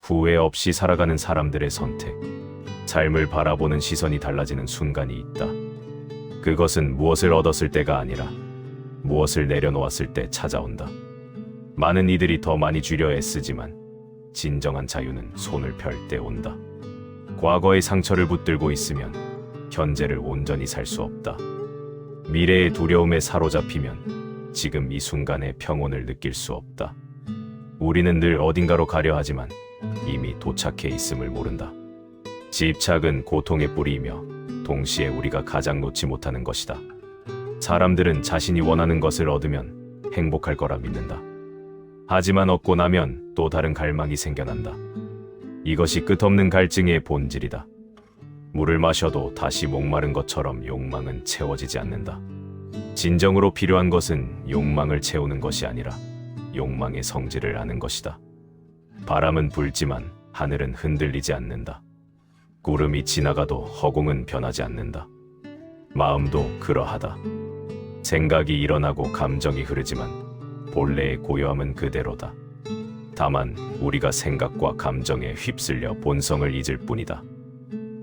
후회 없이 살아가는 사람들의 선택, 삶을 바라보는 시선이 달라지는 순간이 있다. 그것은 무엇을 얻었을 때가 아니라 무엇을 내려놓았을 때 찾아온다. 많은 이들이 더 많이 주려 애쓰지만 진정한 자유는 손을 펼 때 온다. 과거의 상처를 붙들고 있으면 현재를 온전히 살 수 없다. 미래의 두려움에 사로잡히면 지금 이 순간의 평온을 느낄 수 없다. 우리는 늘 어딘가로 가려 하지만 이미 도착해 있음을 모른다. 집착은 고통의 뿌리이며 동시에 우리가 가장 놓지 못하는 것이다. 사람들은 자신이 원하는 것을 얻으면 행복할 거라 믿는다. 하지만 얻고 나면 또 다른 갈망이 생겨난다. 이것이 끝없는 갈증의 본질이다. 물을 마셔도 다시 목마른 것처럼 욕망은 채워지지 않는다. 진정으로 필요한 것은 욕망을 채우는 것이 아니라 욕망의 성질을 아는 것이다. 바람은 불지만 하늘은 흔들리지 않는다. 구름이 지나가도 허공은 변하지 않는다. 마음도 그러하다. 생각이 일어나고 감정이 흐르지만 본래의 고요함은 그대로다. 다만 우리가 생각과 감정에 휩쓸려 본성을 잊을 뿐이다.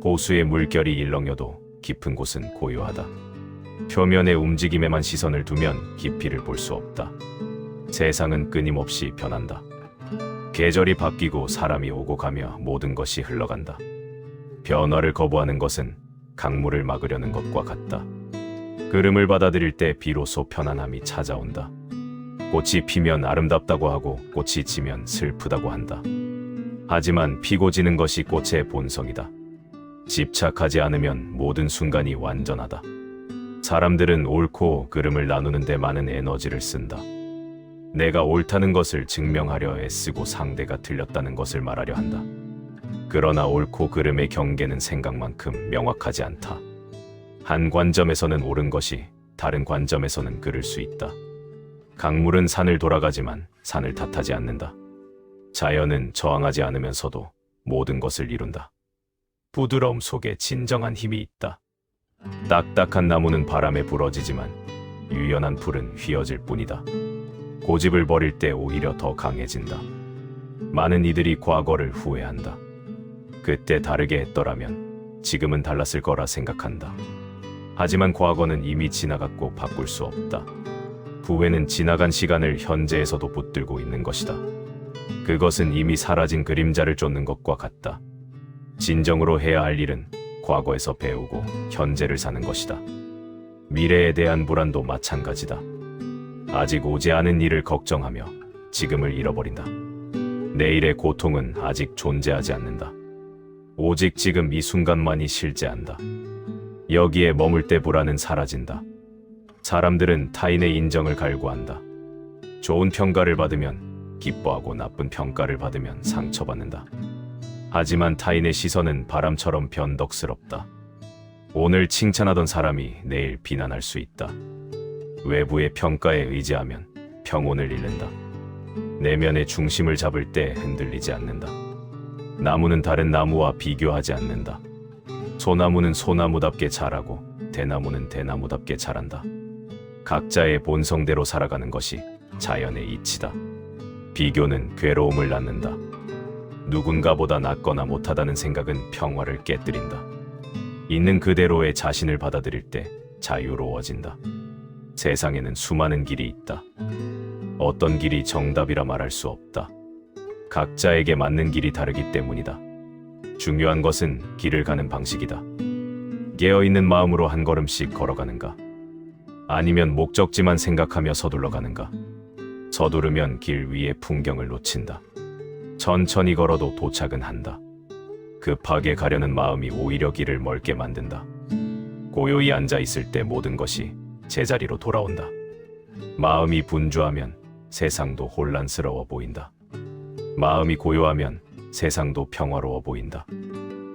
호수의 물결이 일렁여도 깊은 곳은 고요하다. 표면의 움직임에만 시선을 두면 깊이를 볼 수 없다. 세상은 끊임없이 변한다. 계절이 바뀌고 사람이 오고 가며 모든 것이 흘러간다. 변화를 거부하는 것은 강물을 막으려는 것과 같다. 그름을 받아들일 때 비로소 편안함이 찾아온다. 꽃이 피면 아름답다고 하고 꽃이 지면 슬프다고 한다. 하지만 피고 지는 것이 꽃의 본성이다. 집착하지 않으면 모든 순간이 완전하다. 사람들은 옳고 그름을 나누는 데 많은 에너지를 쓴다. 내가 옳다는 것을 증명하려 애쓰고 상대가 틀렸다는 것을 말하려 한다. 그러나 옳고 그름의 경계는 생각만큼 명확하지 않다. 한 관점에서는 옳은 것이 다른 관점에서는 그를 수 있다. 강물은 산을 돌아가지만 산을 탓하지 않는다. 자연은 저항하지 않으면서도 모든 것을 이룬다. 부드러움 속에 진정한 힘이 있다. 딱딱한 나무는 바람에 부러지지만 유연한 풀은 휘어질 뿐이다. 고집을 버릴 때 오히려 더 강해진다. 많은 이들이 과거를 후회한다. 그때 다르게 했더라면 지금은 달랐을 거라 생각한다. 하지만 과거는 이미 지나갔고 바꿀 수 없다. 후회는 지나간 시간을 현재에서도 붙들고 있는 것이다. 그것은 이미 사라진 그림자를 쫓는 것과 같다. 진정으로 해야 할 일은 과거에서 배우고 현재를 사는 것이다. 미래에 대한 불안도 마찬가지다. 아직 오지 않은 일을 걱정하며 지금을 잃어버린다. 내일의 고통은 아직 존재하지 않는다. 오직 지금 이 순간만이 실재한다. 여기에 머물 때 불안은 사라진다. 사람들은 타인의 인정을 갈구한다. 좋은 평가를 받으면 기뻐하고 나쁜 평가를 받으면 상처받는다. 하지만 타인의 시선은 바람처럼 변덕스럽다. 오늘 칭찬하던 사람이 내일 비난할 수 있다. 외부의 평가에 의지하면 평온을 잃는다. 내면의 중심을 잡을 때 흔들리지 않는다. 나무는 다른 나무와 비교하지 않는다. 소나무는 소나무답게 자라고 대나무는 대나무답게 자란다. 각자의 본성대로 살아가는 것이 자연의 이치다. 비교는 괴로움을 낳는다. 누군가보다 낫거나 못하다는 생각은 평화를 깨뜨린다. 있는 그대로의 자신을 받아들일 때 자유로워진다. 세상에는 수많은 길이 있다. 어떤 길이 정답이라 말할 수 없다. 각자에게 맞는 길이 다르기 때문이다. 중요한 것은 길을 가는 방식이다. 깨어있는 마음으로 한 걸음씩 걸어가는가? 아니면 목적지만 생각하며 서둘러 가는가? 서두르면 길 위의 풍경을 놓친다. 천천히 걸어도 도착은 한다. 급하게 가려는 마음이 오히려 길을 멀게 만든다. 고요히 앉아 있을 때 모든 것이 제자리로 돌아온다. 마음이 분주하면 세상도 혼란스러워 보인다. 마음이 고요하면 세상도 평화로워 보인다.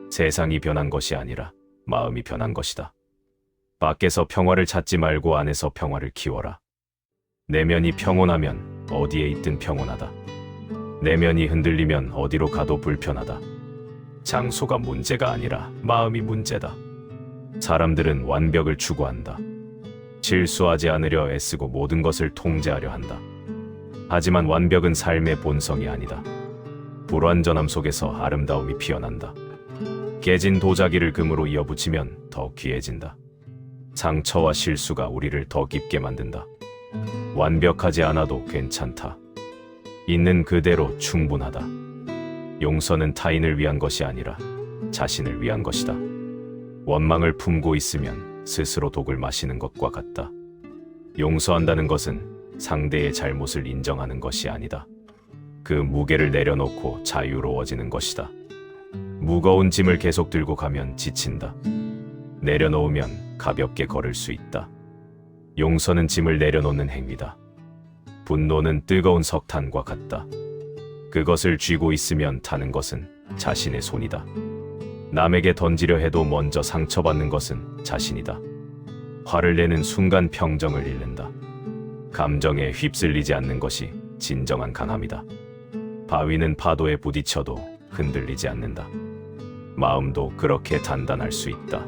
세상이 변한 것이 아니라 마음이 변한 것이다. 밖에서 평화를 찾지 말고 안에서 평화를 키워라. 내면이 평온하면 어디에 있든 평온하다. 내면이 흔들리면 어디로 가도 불편하다. 장소가 문제가 아니라 마음이 문제다. 사람들은 완벽을 추구한다. 실수하지 않으려 애쓰고 모든 것을 통제하려 한다. 하지만 완벽은 삶의 본성이 아니다. 불완전함 속에서 아름다움이 피어난다. 깨진 도자기를 금으로 이어붙이면 더 귀해진다. 상처와 실수가 우리를 더 깊게 만든다. 완벽하지 않아도 괜찮다. 있는 그대로 충분하다. 용서는 타인을 위한 것이 아니라 자신을 위한 것이다. 원망을 품고 있으면 스스로 독을 마시는 것과 같다. 용서한다는 것은 상대의 잘못을 인정하는 것이 아니다. 그 무게를 내려놓고 자유로워지는 것이다. 무거운 짐을 계속 들고 가면 지친다. 내려놓으면 가볍게 걸을 수 있다. 용서는 짐을 내려놓는 행위다. 분노는 뜨거운 석탄과 같다. 그것을 쥐고 있으면 타는 것은 자신의 손이다. 남에게 던지려 해도 먼저 상처받는 것은 자신이다. 화를 내는 순간 평정을 잃는다. 감정에 휩쓸리지 않는 것이 진정한 강함이다. 바위는 파도에 부딪혀도 흔들리지 않는다. 마음도 그렇게 단단할 수 있다.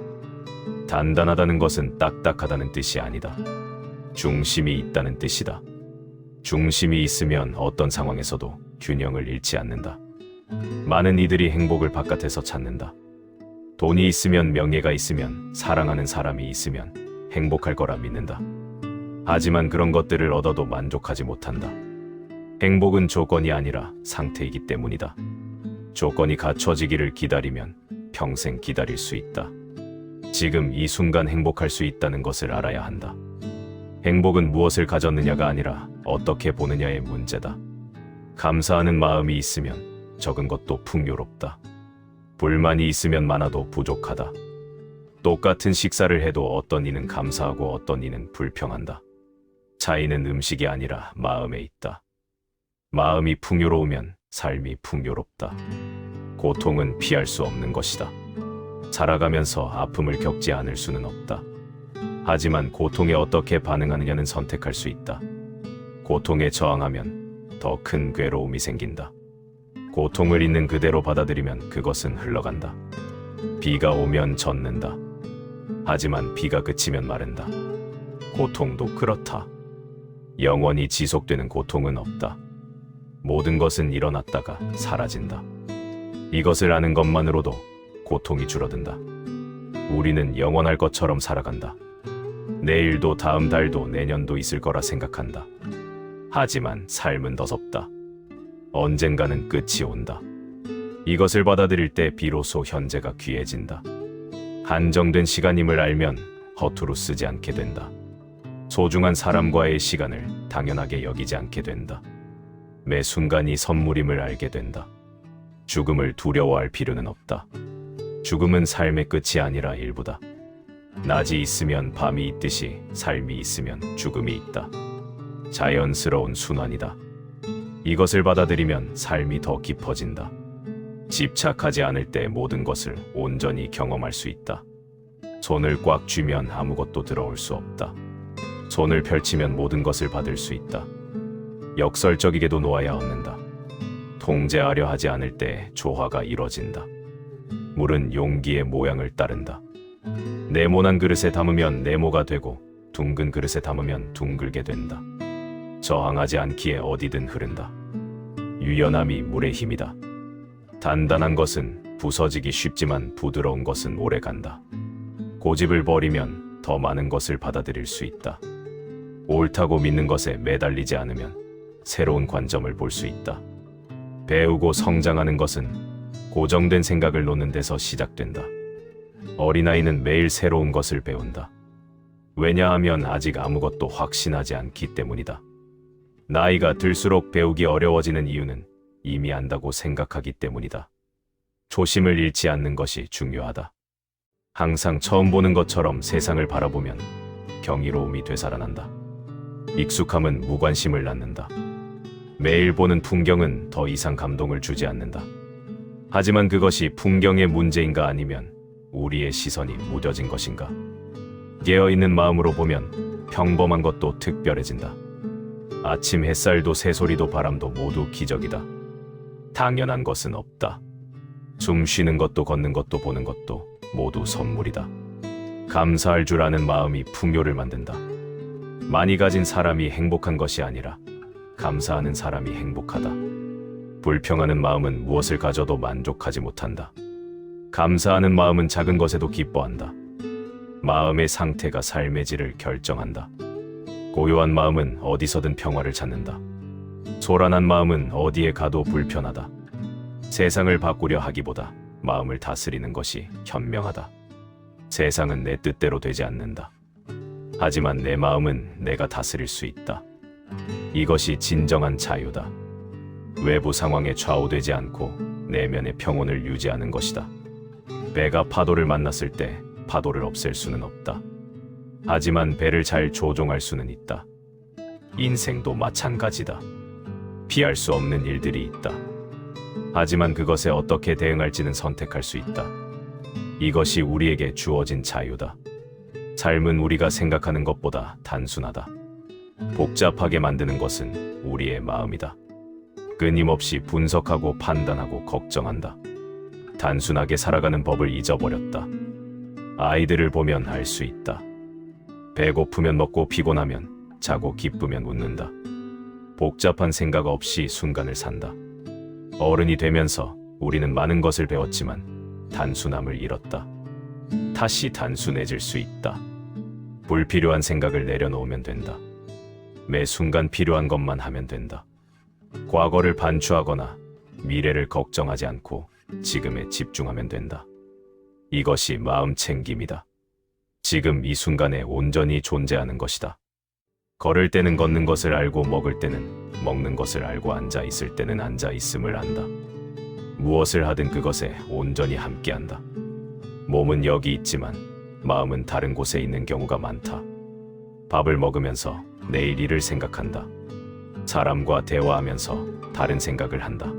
단단하다는 것은 딱딱하다는 뜻이 아니다. 중심이 있다는 뜻이다. 중심이 있으면 어떤 상황에서도 균형을 잃지 않는다. 많은 이들이 행복을 바깥에서 찾는다. 돈이 있으면, 명예가 있으면, 사랑하는 사람이 있으면 행복할 거라 믿는다. 하지만 그런 것들을 얻어도 만족하지 못한다. 행복은 조건이 아니라 상태이기 때문이다. 조건이 갖춰지기를 기다리면 평생 기다릴 수 있다. 지금 이 순간 행복할 수 있다는 것을 알아야 한다. 행복은 무엇을 가졌느냐가 아니라 어떻게 보느냐의 문제다. 감사하는 마음이 있으면 적은 것도 풍요롭다. 불만이 있으면 많아도 부족하다. 똑같은 식사를 해도 어떤 이는 감사하고 어떤 이는 불평한다. 차이는 음식이 아니라 마음에 있다. 마음이 풍요로우면 삶이 풍요롭다. 고통은 피할 수 없는 것이다. 살아가면서 아픔을 겪지 않을 수는 없다. 하지만 고통에 어떻게 반응하느냐는 선택할 수 있다. 고통에 저항하면 더 큰 괴로움이 생긴다. 고통을 있는 그대로 받아들이면 그것은 흘러간다. 비가 오면 젖는다. 하지만 비가 그치면 마른다. 고통도 그렇다. 영원히 지속되는 고통은 없다. 모든 것은 일어났다가 사라진다. 이것을 아는 것만으로도 고통이 줄어든다. 우리는 영원할 것처럼 살아간다. 내일도 다음 달도 내년도 있을 거라 생각한다. 하지만 삶은 더섭다. 언젠가는 끝이 온다. 이것을 받아들일 때 비로소 현재가 귀해진다. 한정된 시간임을 알면 허투루 쓰지 않게 된다. 소중한 사람과의 시간을 당연하게 여기지 않게 된다. 매 순간이 선물임을 알게 된다. 죽음을 두려워할 필요는 없다. 죽음은 삶의 끝이 아니라 일부다. 낮이 있으면 밤이 있듯이 삶이 있으면 죽음이 있다. 자연스러운 순환이다. 이것을 받아들이면 삶이 더 깊어진다. 집착하지 않을 때 모든 것을 온전히 경험할 수 있다. 손을 꽉 쥐면 아무것도 들어올 수 없다. 손을 펼치면 모든 것을 받을 수 있다. 역설적이게도 놓아야 얻는다. 통제하려 하지 않을 때 조화가 이뤄진다. 물은 용기의 모양을 따른다. 네모난 그릇에 담으면 네모가 되고 둥근 그릇에 담으면 둥글게 된다. 저항하지 않기에 어디든 흐른다. 유연함이 물의 힘이다. 단단한 것은 부서지기 쉽지만 부드러운 것은 오래간다. 고집을 버리면 더 많은 것을 받아들일 수 있다. 옳다고 믿는 것에 매달리지 않으면 새로운 관점을 볼 수 있다. 배우고 성장하는 것은 고정된 생각을 놓는 데서 시작된다. 어린아이는 매일 새로운 것을 배운다. 왜냐하면 아직 아무것도 확신하지 않기 때문이다. 나이가 들수록 배우기 어려워지는 이유는 이미 안다고 생각하기 때문이다. 초심을 잃지 않는 것이 중요하다. 항상 처음 보는 것처럼 세상을 바라보면 경이로움이 되살아난다. 익숙함은 무관심을 낳는다. 매일 보는 풍경은 더 이상 감동을 주지 않는다. 하지만 그것이 풍경의 문제인가 아니면 우리의 시선이 무뎌진 것인가? 깨어있는 마음으로 보면 평범한 것도 특별해진다. 아침 햇살도 새소리도 바람도 모두 기적이다. 당연한 것은 없다. 숨 쉬는 것도 걷는 것도 보는 것도 모두 선물이다. 감사할 줄 아는 마음이 풍요를 만든다. 많이 가진 사람이 행복한 것이 아니라 감사하는 사람이 행복하다. 불평하는 마음은 무엇을 가져도 만족하지 못한다. 감사하는 마음은 작은 것에도 기뻐한다. 마음의 상태가 삶의 질을 결정한다. 고요한 마음은 어디서든 평화를 찾는다. 소란한 마음은 어디에 가도 불편하다. 세상을 바꾸려 하기보다 마음을 다스리는 것이 현명하다. 세상은 내 뜻대로 되지 않는다. 하지만 내 마음은 내가 다스릴 수 있다. 이것이 진정한 자유다. 외부 상황에 좌우되지 않고 내면의 평온을 유지하는 것이다. 배가 파도를 만났을 때 파도를 없앨 수는 없다. 하지만 배를 잘 조종할 수는 있다. 인생도 마찬가지다. 피할 수 없는 일들이 있다. 하지만 그것에 어떻게 대응할지는 선택할 수 있다. 이것이 우리에게 주어진 자유다. 삶은 우리가 생각하는 것보다 단순하다. 복잡하게 만드는 것은 우리의 마음이다. 끊임없이 분석하고 판단하고 걱정한다. 단순하게 살아가는 법을 잊어버렸다. 아이들을 보면 알 수 있다. 배고프면 먹고 피곤하면 자고 기쁘면 웃는다. 복잡한 생각 없이 순간을 산다. 어른이 되면서 우리는 많은 것을 배웠지만 단순함을 잃었다. 다시 단순해질 수 있다. 불필요한 생각을 내려놓으면 된다. 매 순간 필요한 것만 하면 된다. 과거를 반추하거나 미래를 걱정하지 않고 지금에 집중하면 된다. 이것이 마음 챙김이다. 지금 이 순간에 온전히 존재하는 것이다. 걸을 때는 걷는 것을 알고 먹을 때는 먹는 것을 알고 앉아 있을 때는 앉아 있음을 안다. 무엇을 하든 그것에 온전히 함께한다. 몸은 여기 있지만 마음은 다른 곳에 있는 경우가 많다. 밥을 먹으면서 내일 일을 생각한다. 사람과 대화하면서 다른 생각을 한다.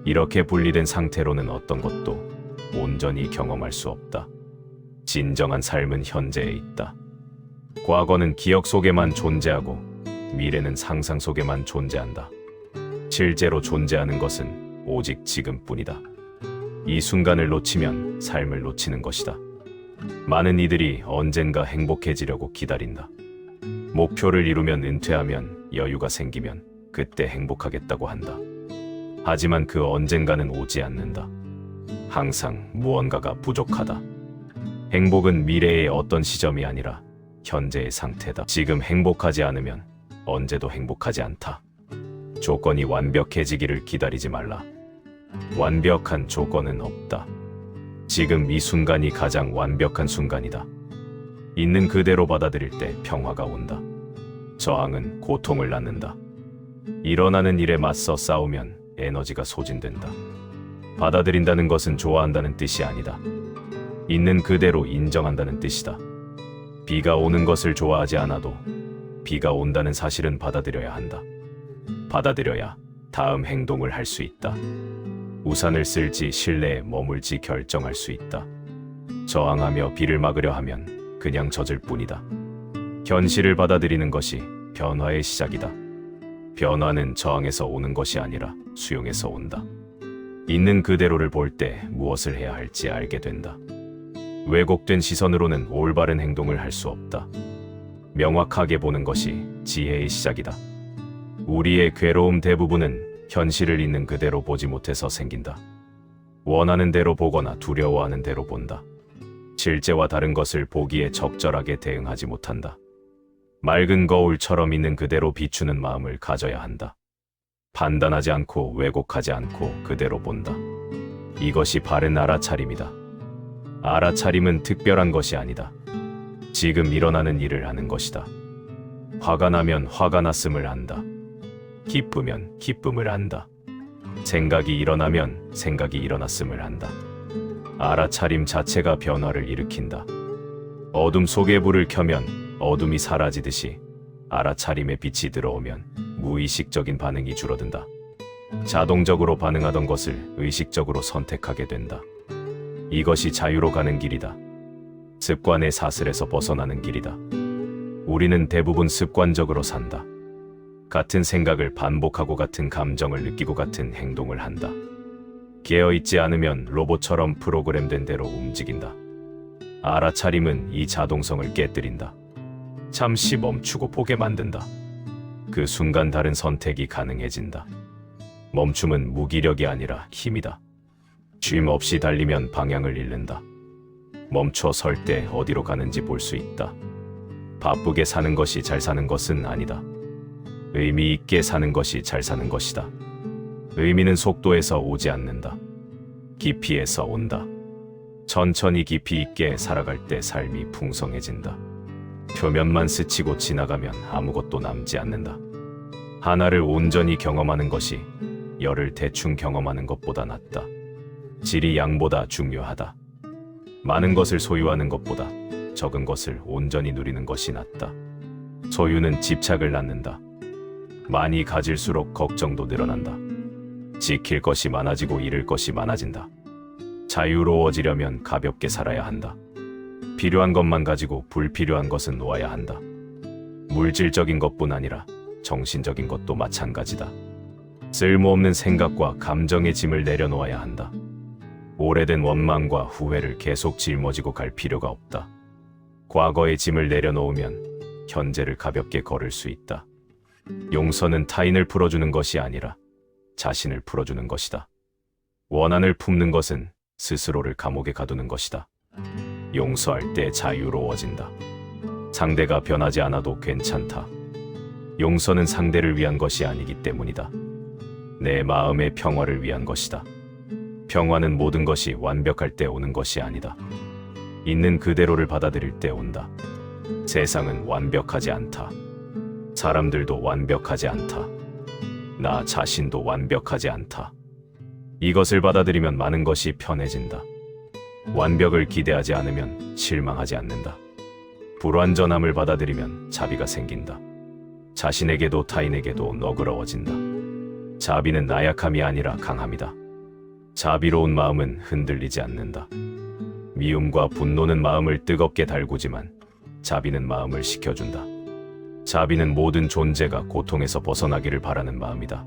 이렇게 분리된 상태로는 어떤 것도 온전히 경험할 수 없다. 진정한 삶은 현재에 있다. 과거는 기억 속에만 존재하고 미래는 상상 속에만 존재한다. 실제로 존재하는 것은 오직 지금뿐이다. 이 순간을 놓치면 삶을 놓치는 것이다. 많은 이들이 언젠가 행복해지려고 기다린다. 목표를 이루면 은퇴하면 여유가 생기면 그때 행복하겠다고 한다. 하지만 그 언젠가는 오지 않는다. 항상 무언가가 부족하다. 행복은 미래의 어떤 시점이 아니라 현재의 상태다. 지금 행복하지 않으면 언제도 행복하지 않다. 조건이 완벽해지기를 기다리지 말라. 완벽한 조건은 없다. 지금 이 순간이 가장 완벽한 순간이다. 있는 그대로 받아들일 때 평화가 온다. 저항은 고통을 낳는다. 일어나는 일에 맞서 싸우면 에너지가 소진된다. 받아들인다는 것은 좋아한다는 뜻이 아니다. 있는 그대로 인정한다는 뜻이다. 비가 오는 것을 좋아하지 않아도 비가 온다는 사실은 받아들여야 한다. 받아들여야 다음 행동을 할 수 있다. 우산을 쓸지 실내에 머물지 결정할 수 있다. 저항하며 비를 막으려 하면 그냥 젖을 뿐이다. 현실을 받아들이는 것이 변화의 시작이다. 변화는 저항에서 오는 것이 아니라 수용에서 온다. 있는 그대로를 볼 때 무엇을 해야 할지 알게 된다. 왜곡된 시선으로는 올바른 행동을 할 수 없다. 명확하게 보는 것이 지혜의 시작이다. 우리의 괴로움 대부분은 현실을 있는 그대로 보지 못해서 생긴다. 원하는 대로 보거나 두려워하는 대로 본다. 실제와 다른 것을 보기에 적절하게 대응하지 못한다. 맑은 거울처럼 있는 그대로 비추는 마음을 가져야 한다. 판단하지 않고 왜곡하지 않고 그대로 본다. 이것이 바른 알아차림이다. 알아차림은 특별한 것이 아니다. 지금 일어나는 일을 하는 것이다. 화가 나면 화가 났음을 안다. 기쁘면 기쁨을 안다. 생각이 일어나면 생각이 일어났음을 안다. 알아차림 자체가 변화를 일으킨다. 어둠 속에 불을 켜면 어둠이 사라지듯이 알아차림에 빛이 들어오면 무의식적인 반응이 줄어든다. 자동적으로 반응하던 것을 의식적으로 선택하게 된다. 이것이 자유로 가는 길이다. 습관의 사슬에서 벗어나는 길이다. 우리는 대부분 습관적으로 산다. 같은 생각을 반복하고 같은 감정을 느끼고 같은 행동을 한다. 깨어있지 않으면 로봇처럼 프로그램된 대로 움직인다. 알아차림은 이 자동성을 깨뜨린다. 잠시 멈추고 보게 만든다. 그 순간 다른 선택이 가능해진다. 멈춤은 무기력이 아니라 힘이다. 쉼 없이 달리면 방향을 잃는다. 멈춰 설 때 어디로 가는지 볼 수 있다. 바쁘게 사는 것이 잘 사는 것은 아니다. 의미 있게 사는 것이 잘 사는 것이다. 의미는 속도에서 오지 않는다. 깊이에서 온다. 천천히 깊이 있게 살아갈 때 삶이 풍성해진다. 표면만 스치고 지나가면 아무것도 남지 않는다. 하나를 온전히 경험하는 것이 열을 대충 경험하는 것보다 낫다. 질이 양보다 중요하다. 많은 것을 소유하는 것보다 적은 것을 온전히 누리는 것이 낫다. 소유는 집착을 낳는다. 많이 가질수록 걱정도 늘어난다. 지킬 것이 많아지고 잃을 것이 많아진다. 자유로워지려면 가볍게 살아야 한다. 필요한 것만 가지고 불필요한 것은 놓아야 한다. 물질적인 것뿐 아니라 정신적인 것도 마찬가지다. 쓸모없는 생각과 감정의 짐을 내려놓아야 한다. 오래된 원망과 후회를 계속 짊어지고 갈 필요가 없다. 과거의 짐을 내려놓으면 현재를 가볍게 걸을 수 있다. 용서는 타인을 풀어주는 것이 아니라 자신을 풀어주는 것이다. 원한을 품는 것은 스스로를 감옥에 가두는 것이다. 용서할 때 자유로워진다. 상대가 변하지 않아도 괜찮다. 용서는 상대를 위한 것이 아니기 때문이다. 내 마음의 평화를 위한 것이다. 평화는 모든 것이 완벽할 때 오는 것이 아니다. 있는 그대로를 받아들일 때 온다. 세상은 완벽하지 않다. 사람들도 완벽하지 않다. 나 자신도 완벽하지 않다. 이것을 받아들이면 많은 것이 편해진다. 완벽을 기대하지 않으면 실망하지 않는다. 불완전함을 받아들이면 자비가 생긴다. 자신에게도 타인에게도 너그러워진다. 자비는 나약함이 아니라 강함이다. 자비로운 마음은 흔들리지 않는다. 미움과 분노는 마음을 뜨겁게 달구지만 자비는 마음을 식혀준다. 자비는 모든 존재가 고통에서 벗어나기를 바라는 마음이다.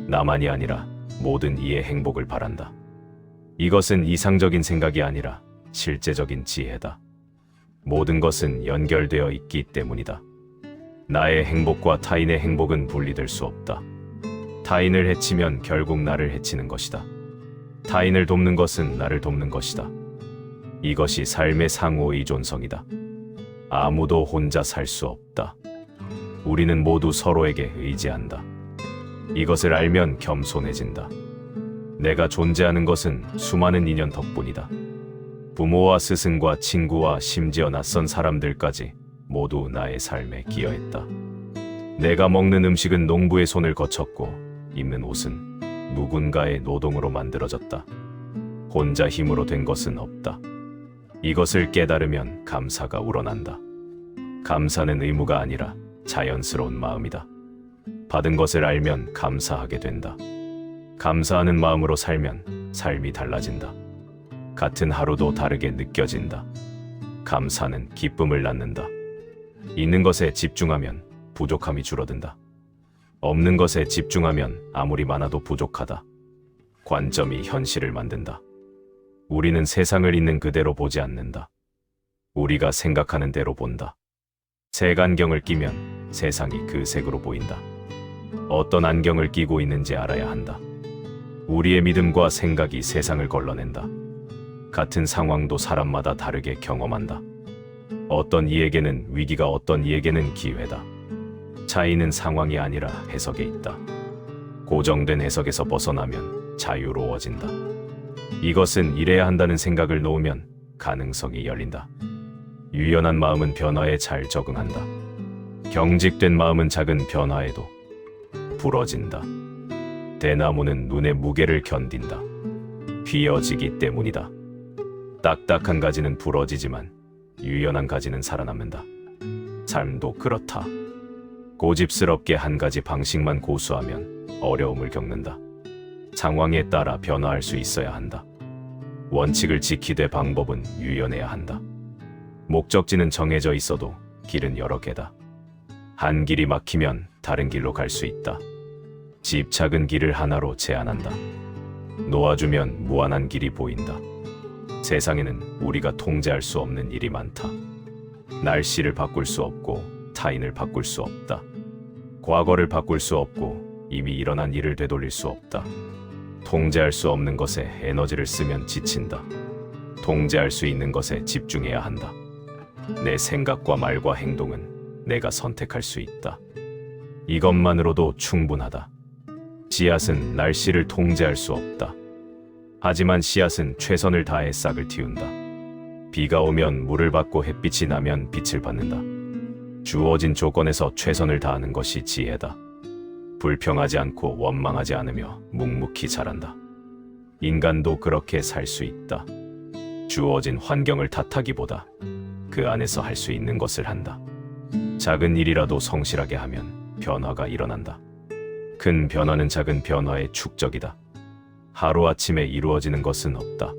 나만이 아니라 모든 이의 행복을 바란다. 이것은 이상적인 생각이 아니라 실제적인 지혜다. 모든 것은 연결되어 있기 때문이다. 나의 행복과 타인의 행복은 분리될 수 없다. 타인을 해치면 결국 나를 해치는 것이다. 타인을 돕는 것은 나를 돕는 것이다. 이것이 삶의 상호 의존성이다. 아무도 혼자 살 수 없다. 우리는 모두 서로에게 의지한다. 이것을 알면 겸손해진다. 내가 존재하는 것은 수많은 인연 덕분이다. 부모와 스승과 친구와 심지어 낯선 사람들까지 모두 나의 삶에 기여했다. 내가 먹는 음식은 농부의 손을 거쳤고 입는 옷은 누군가의 노동으로 만들어졌다. 혼자 힘으로 된 것은 없다. 이것을 깨달으면 감사가 우러난다. 감사는 의무가 아니라 자연스러운 마음이다. 받은 것을 알면 감사하게 된다. 감사하는 마음으로 살면 삶이 달라진다. 같은 하루도 다르게 느껴진다. 감사는 기쁨을 낳는다. 있는 것에 집중하면 부족함이 줄어든다. 없는 것에 집중하면 아무리 많아도 부족하다. 관점이 현실을 만든다. 우리는 세상을 있는 그대로 보지 않는다. 우리가 생각하는 대로 본다. 색안경을 끼면 세상이 그 색으로 보인다. 어떤 안경을 끼고 있는지 알아야 한다. 우리의 믿음과 생각이 세상을 걸러낸다. 같은 상황도 사람마다 다르게 경험한다. 어떤 이에게는 위기가 어떤 이에게는 기회다. 차이는 상황이 아니라 해석에 있다. 고정된 해석에서 벗어나면 자유로워진다. 이것은 이래야 한다는 생각을 놓으면 가능성이 열린다. 유연한 마음은 변화에 잘 적응한다. 경직된 마음은 작은 변화에도 부러진다. 대나무는 눈의 무게를 견딘다. 휘어지기 때문이다. 딱딱한 가지는 부러지지만 유연한 가지는 살아남는다. 삶도 그렇다. 고집스럽게 한 가지 방식만 고수하면 어려움을 겪는다. 상황에 따라 변화할 수 있어야 한다. 원칙을 지키되 방법은 유연해야 한다. 목적지는 정해져 있어도 길은 여러 개다. 한 길이 막히면 다른 길로 갈 수 있다. 집착은 길을 하나로 제한한다. 놓아주면 무한한 길이 보인다. 세상에는 우리가 통제할 수 없는 일이 많다. 날씨를 바꿀 수 없고 타인을 바꿀 수 없다. 과거를 바꿀 수 없고 이미 일어난 일을 되돌릴 수 없다. 통제할 수 없는 것에 에너지를 쓰면 지친다. 통제할 수 있는 것에 집중해야 한다. 내 생각과 말과 행동은 내가 선택할 수 있다. 이것만으로도 충분하다. 씨앗은 날씨를 통제할 수 없다. 하지만 씨앗은 최선을 다해 싹을 틔운다. 비가 오면 물을 받고 햇빛이 나면 빛을 받는다. 주어진 조건에서 최선을 다하는 것이 지혜다. 불평하지 않고 원망하지 않으며 묵묵히 자란다. 인간도 그렇게 살 수 있다. 주어진 환경을 탓하기보다 그 안에서 할 수 있는 것을 한다. 작은 일이라도 성실하게 하면 변화가 일어난다. 큰 변화는 작은 변화의 축적이다. 하루아침에 이루어지는 것은 없다.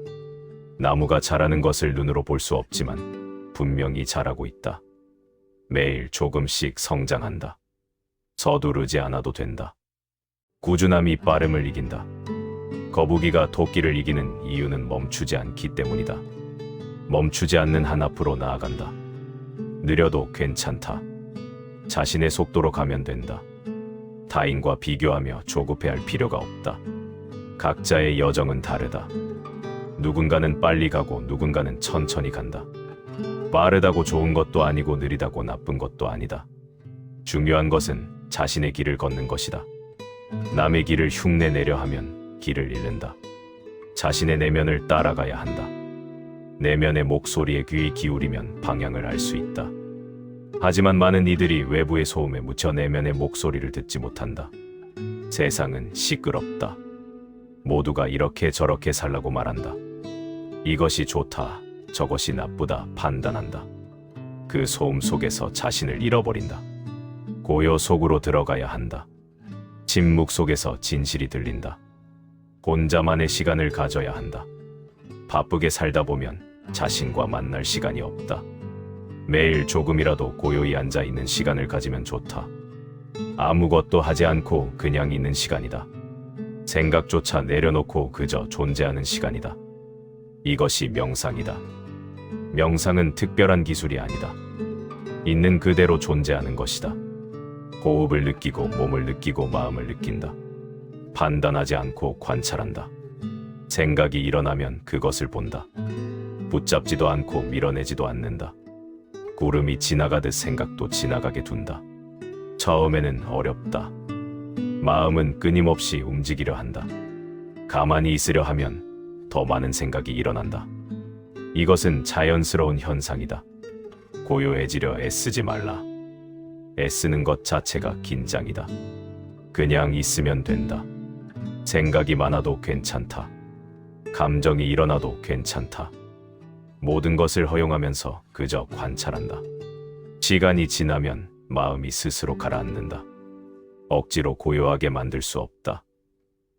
나무가 자라는 것을 눈으로 볼 수 없지만 분명히 자라고 있다. 매일 조금씩 성장한다. 서두르지 않아도 된다. 꾸준함이 빠름을 이긴다. 거북이가 토끼를 이기는 이유는 멈추지 않기 때문이다. 멈추지 않는 한 앞으로 나아간다. 느려도 괜찮다. 자신의 속도로 가면 된다. 타인과 비교하며 조급해할 필요가 없다. 각자의 여정은 다르다. 누군가는 빨리 가고 누군가는 천천히 간다. 빠르다고 좋은 것도 아니고 느리다고 나쁜 것도 아니다. 중요한 것은 자신의 길을 걷는 것이다. 남의 길을 흉내내려 하면 길을 잃는다. 자신의 내면을 따라가야 한다. 내면의 목소리에 귀 기울이면 방향을 알 수 있다. 하지만 많은 이들이 외부의 소음에 묻혀 내면의 목소리를 듣지 못한다. 세상은 시끄럽다. 모두가 이렇게 저렇게 살라고 말한다. 이것이 좋다, 저것이 나쁘다 판단한다. 그 소음 속에서 자신을 잃어버린다. 고요 속으로 들어가야 한다. 침묵 속에서 진실이 들린다. 혼자만의 시간을 가져야 한다. 바쁘게 살다 보면 자신과 만날 시간이 없다. 매일 조금이라도 고요히 앉아 있는 시간을 가지면 좋다. 아무것도 하지 않고 그냥 있는 시간이다. 생각조차 내려놓고 그저 존재하는 시간이다. 이것이 명상이다. 명상은 특별한 기술이 아니다. 있는 그대로 존재하는 것이다. 호흡을 느끼고 몸을 느끼고 마음을 느낀다. 판단하지 않고 관찰한다. 생각이 일어나면 그것을 본다. 붙잡지도 않고 밀어내지도 않는다. 구름이 지나가듯 생각도 지나가게 둔다. 처음에는 어렵다. 마음은 끊임없이 움직이려 한다. 가만히 있으려 하면 더 많은 생각이 일어난다. 이것은 자연스러운 현상이다. 고요해지려 애쓰지 말라. 애쓰는 것 자체가 긴장이다. 그냥 있으면 된다. 생각이 많아도 괜찮다. 감정이 일어나도 괜찮다. 모든 것을 허용하면서 그저 관찰한다. 시간이 지나면 마음이 스스로 가라앉는다. 억지로 고요하게 만들 수 없다.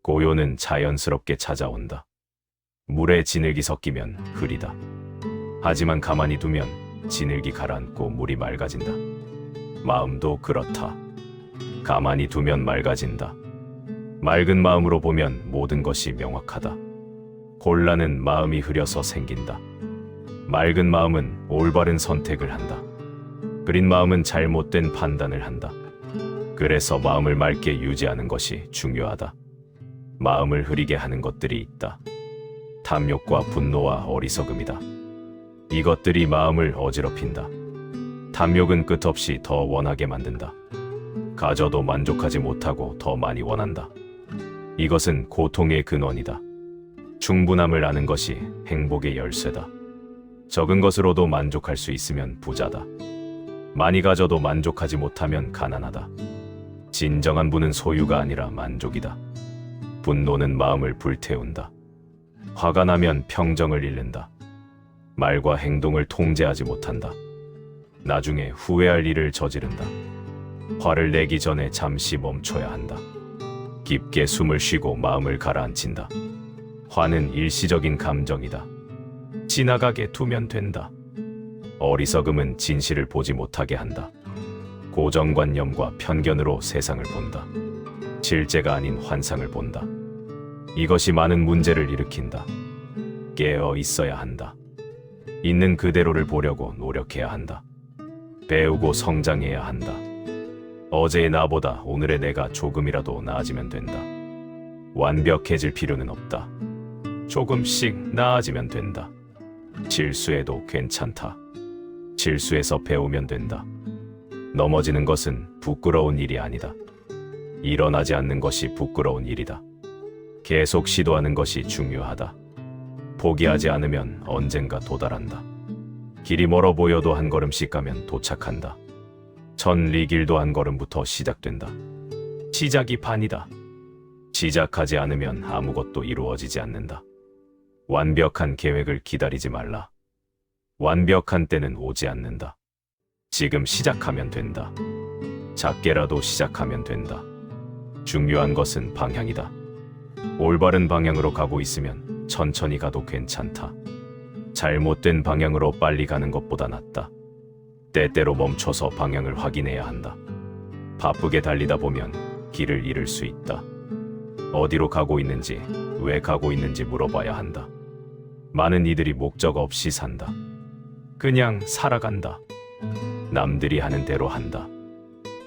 고요는 자연스럽게 찾아온다. 물에 진흙이 섞이면 흐리다. 하지만 가만히 두면 진흙이 가라앉고 물이 맑아진다. 마음도 그렇다. 가만히 두면 맑아진다. 맑은 마음으로 보면 모든 것이 명확하다. 혼란은 마음이 흐려서 생긴다. 맑은 마음은 올바른 선택을 한다. 흐린 마음은 잘못된 판단을 한다. 그래서 마음을 맑게 유지하는 것이 중요하다. 마음을 흐리게 하는 것들이 있다. 탐욕과 분노와 어리석음이다. 이것들이 마음을 어지럽힌다. 탐욕은 끝없이 더 원하게 만든다. 가져도 만족하지 못하고 더 많이 원한다. 이것은 고통의 근원이다. 충분함을 아는 것이 행복의 열쇠다. 적은 것으로도 만족할 수 있으면 부자다. 많이 가져도 만족하지 못하면 가난하다. 진정한 부는 소유가 아니라 만족이다. 분노는 마음을 불태운다. 화가 나면 평정을 잃는다. 말과 행동을 통제하지 못한다. 나중에 후회할 일을 저지른다. 화를 내기 전에 잠시 멈춰야 한다. 깊게 숨을 쉬고 마음을 가라앉힌다. 화는 일시적인 감정이다. 지나가게 두면 된다. 어리석음은 진실을 보지 못하게 한다. 고정관념과 편견으로 세상을 본다. 실제가 아닌 환상을 본다. 이것이 많은 문제를 일으킨다. 깨어 있어야 한다. 있는 그대로를 보려고 노력해야 한다. 배우고 성장해야 한다. 어제의 나보다 오늘의 내가 조금이라도 나아지면 된다. 완벽해질 필요는 없다. 조금씩 나아지면 된다. 실수해도 괜찮다. 실수해서 배우면 된다. 넘어지는 것은 부끄러운 일이 아니다. 일어나지 않는 것이 부끄러운 일이다. 계속 시도하는 것이 중요하다. 포기하지 않으면 언젠가 도달한다. 길이 멀어 보여도 한 걸음씩 가면 도착한다. 천리길도 한 걸음부터 시작된다. 시작이 반이다. 시작하지 않으면 아무것도 이루어지지 않는다. 완벽한 계획을 기다리지 말라. 완벽한 때는 오지 않는다. 지금 시작하면 된다. 작게라도 시작하면 된다. 중요한 것은 방향이다. 올바른 방향으로 가고 있으면 천천히 가도 괜찮다. 잘못된 방향으로 빨리 가는 것보다 낫다. 때때로 멈춰서 방향을 확인해야 한다. 바쁘게 달리다 보면 길을 잃을 수 있다. 어디로 가고 있는지, 왜 가고 있는지 물어봐야 한다. 많은 이들이 목적 없이 산다. 그냥 살아간다. 남들이 하는 대로 한다.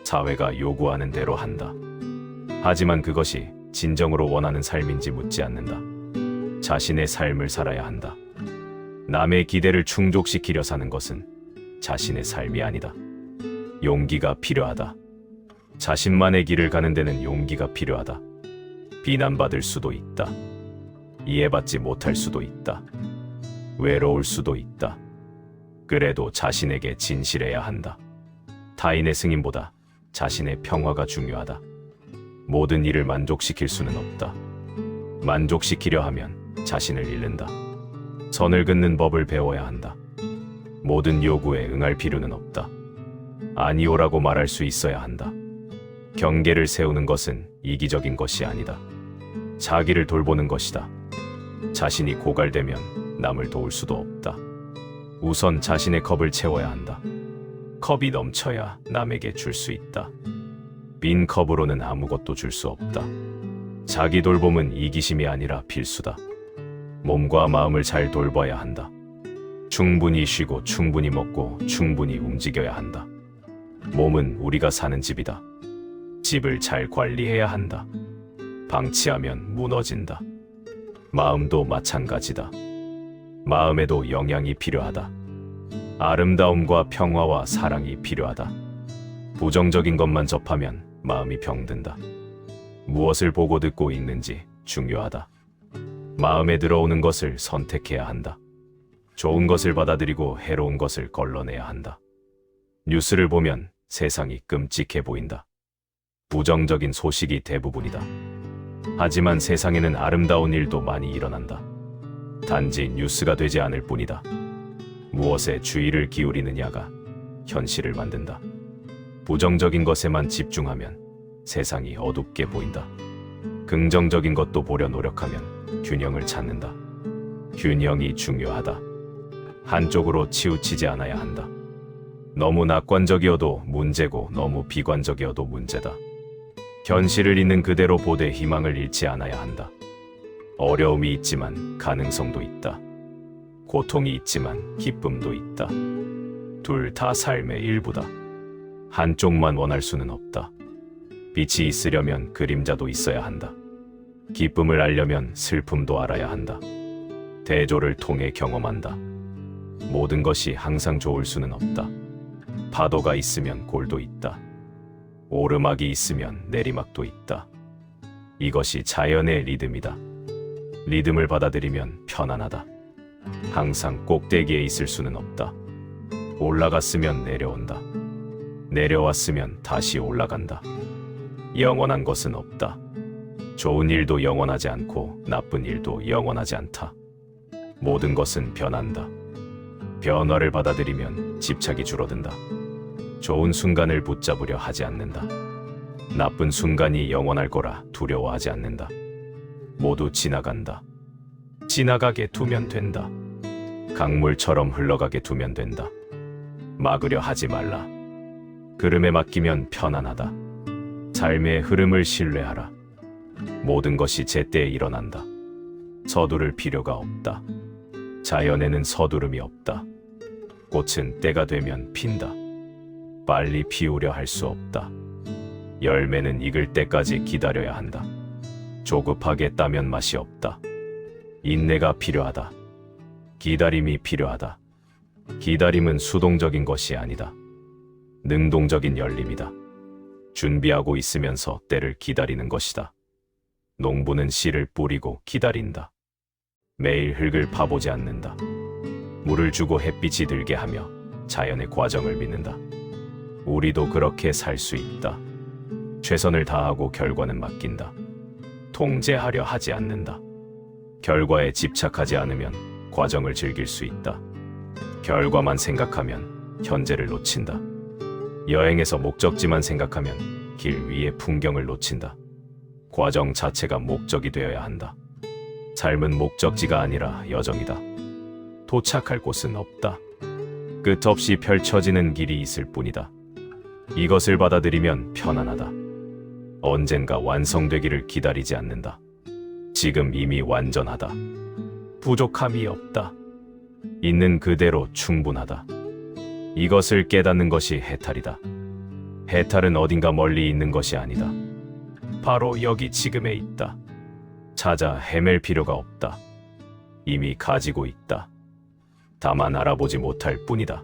사회가 요구하는 대로 한다. 하지만 그것이 진정으로 원하는 삶인지 묻지 않는다. 자신의 삶을 살아야 한다. 남의 기대를 충족시키려 사는 것은 자신의 삶이 아니다. 용기가 필요하다. 자신만의 길을 가는 데는 용기가 필요하다. 비난받을 수도 있다. 이해받지 못할 수도 있다. 외로울 수도 있다. 그래도 자신에게 진실해야 한다. 타인의 승인보다 자신의 평화가 중요하다. 모든 일을 만족시킬 수는 없다. 만족시키려 하면 자신을 잃는다. 선을 긋는 법을 배워야 한다. 모든 요구에 응할 필요는 없다. 아니오라고 말할 수 있어야 한다. 경계를 세우는 것은 이기적인 것이 아니다. 자기를 돌보는 것이다. 자신이 고갈되면 남을 도울 수도 없다. 우선 자신의 컵을 채워야 한다. 컵이 넘쳐야 남에게 줄 수 있다. 빈 컵으로는 아무것도 줄 수 없다. 자기 돌봄은 이기심이 아니라 필수다. 몸과 마음을 잘 돌봐야 한다. 충분히 쉬고 충분히 먹고 충분히 움직여야 한다. 몸은 우리가 사는 집이다. 집을 잘 관리해야 한다. 방치하면 무너진다. 마음도 마찬가지다. 마음에도 영양이 필요하다. 아름다움과 평화와 사랑이 필요하다. 부정적인 것만 접하면 마음이 병든다. 무엇을 보고 듣고 있는지 중요하다. 마음에 들어오는 것을 선택해야 한다. 좋은 것을 받아들이고 해로운 것을 걸러내야 한다. 뉴스를 보면 세상이 끔찍해 보인다. 부정적인 소식이 대부분이다. 하지만 세상에는 아름다운 일도 많이 일어난다. 단지 뉴스가 되지 않을 뿐이다. 무엇에 주의를 기울이느냐가 현실을 만든다. 부정적인 것에만 집중하면 세상이 어둡게 보인다. 긍정적인 것도 보려 노력하면 균형을 찾는다. 균형이 중요하다. 한쪽으로 치우치지 않아야 한다. 너무 낙관적이어도 문제고 너무 비관적이어도 문제다. 현실을 있는 그대로 보되 희망을 잃지 않아야 한다. 어려움이 있지만 가능성도 있다. 고통이 있지만 기쁨도 있다. 둘 다 삶의 일부다. 한쪽만 원할 수는 없다. 빛이 있으려면 그림자도 있어야 한다. 기쁨을 알려면 슬픔도 알아야 한다. 대조를 통해 경험한다. 모든 것이 항상 좋을 수는 없다. 파도가 있으면 골도 있다. 오르막이 있으면 내리막도 있다. 이것이 자연의 리듬이다. 리듬을 받아들이면 편안하다. 항상 꼭대기에 있을 수는 없다. 올라갔으면 내려온다. 내려왔으면 다시 올라간다. 영원한 것은 없다. 좋은 일도 영원하지 않고 나쁜 일도 영원하지 않다. 모든 것은 변한다. 변화를 받아들이면 집착이 줄어든다. 좋은 순간을 붙잡으려 하지 않는다. 나쁜 순간이 영원할 거라 두려워하지 않는다. 모두 지나간다. 지나가게 두면 된다. 강물처럼 흘러가게 두면 된다. 막으려 하지 말라. 흐름에 맡기면 편안하다. 삶의 흐름을 신뢰하라. 모든 것이 제때에 일어난다. 서두를 필요가 없다. 자연에는 서두름이 없다. 꽃은 때가 되면 핀다. 빨리 피우려 할 수 없다. 열매는 익을 때까지 기다려야 한다. 조급하게 따면 맛이 없다. 인내가 필요하다. 기다림이 필요하다. 기다림은 수동적인 것이 아니다. 능동적인 열림이다. 준비하고 있으면서 때를 기다리는 것이다. 농부는 씨를 뿌리고 기다린다. 매일 흙을 파보지 않는다. 물을 주고 햇빛이 들게 하며 자연의 과정을 믿는다. 우리도 그렇게 살 수 있다. 최선을 다하고 결과는 맡긴다. 통제하려 하지 않는다. 결과에 집착하지 않으면 과정을 즐길 수 있다. 결과만 생각하면 현재를 놓친다. 여행에서 목적지만 생각하면 길 위의 풍경을 놓친다. 과정 자체가 목적이 되어야 한다. 삶은 목적지가 아니라 여정이다. 도착할 곳은 없다. 끝없이 펼쳐지는 길이 있을 뿐이다. 이것을 받아들이면 편안하다. 언젠가 완성되기를 기다리지 않는다. 지금 이미 완전하다. 부족함이 없다. 있는 그대로 충분하다. 이것을 깨닫는 것이 해탈이다. 해탈은 어딘가 멀리 있는 것이 아니다. 바로 여기 지금에 있다. 찾아 헤맬 필요가 없다. 이미 가지고 있다. 다만 알아보지 못할 뿐이다.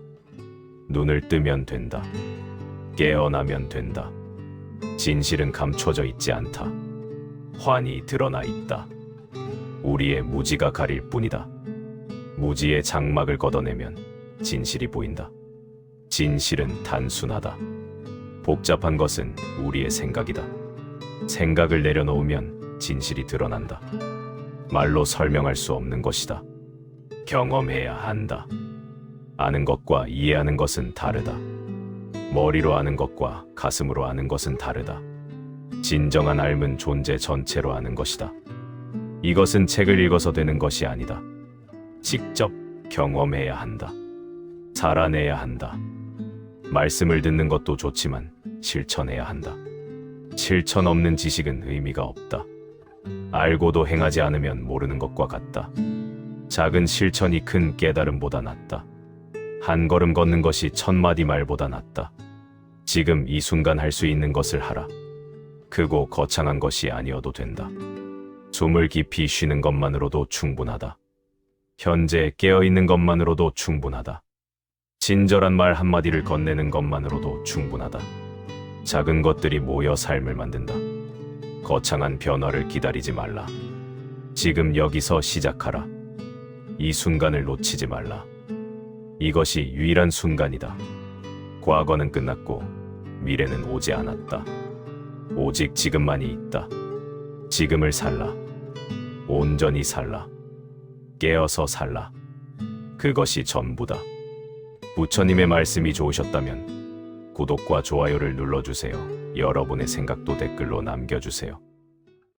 눈을 뜨면 된다. 깨어나면 된다. 진실은 감춰져 있지 않다. 환히 드러나 있다. 우리의 무지가 가릴 뿐이다. 무지의 장막을 걷어내면 진실이 보인다. 진실은 단순하다. 복잡한 것은 우리의 생각이다. 생각을 내려놓으면 진실이 드러난다. 말로 설명할 수 없는 것이다. 경험해야 한다. 아는 것과 이해하는 것은 다르다. 머리로 아는 것과 가슴으로 아는 것은 다르다. 진정한 삶은 존재 전체로 아는 것이다. 이것은 책을 읽어서 되는 것이 아니다. 직접 경험해야 한다. 살아내야 한다. 말씀을 듣는 것도 좋지만 실천해야 한다. 실천 없는 지식은 의미가 없다. 알고도 행하지 않으면 모르는 것과 같다. 작은 실천이 큰 깨달음보다 낫다. 한 걸음 걷는 것이 1000마디 말보다 낫다. 지금 이 순간 할 수 있는 것을 하라. 크고 거창한 것이 아니어도 된다. 숨을 깊이 쉬는 것만으로도 충분하다. 현재 깨어있는 것만으로도 충분하다. 친절한 말 한마디를 건네는 것만으로도 충분하다. 작은 것들이 모여 삶을 만든다. 거창한 변화를 기다리지 말라. 지금 여기서 시작하라. 이 순간을 놓치지 말라. 이것이 유일한 순간이다. 과거는 끝났고 미래는 오지 않았다. 오직 지금만이 있다. 지금을 살라. 온전히 살라. 깨어서 살라. 그것이 전부다. 부처님의 말씀이 좋으셨다면 구독과 좋아요를 눌러주세요. 여러분의 생각도 댓글로 남겨주세요.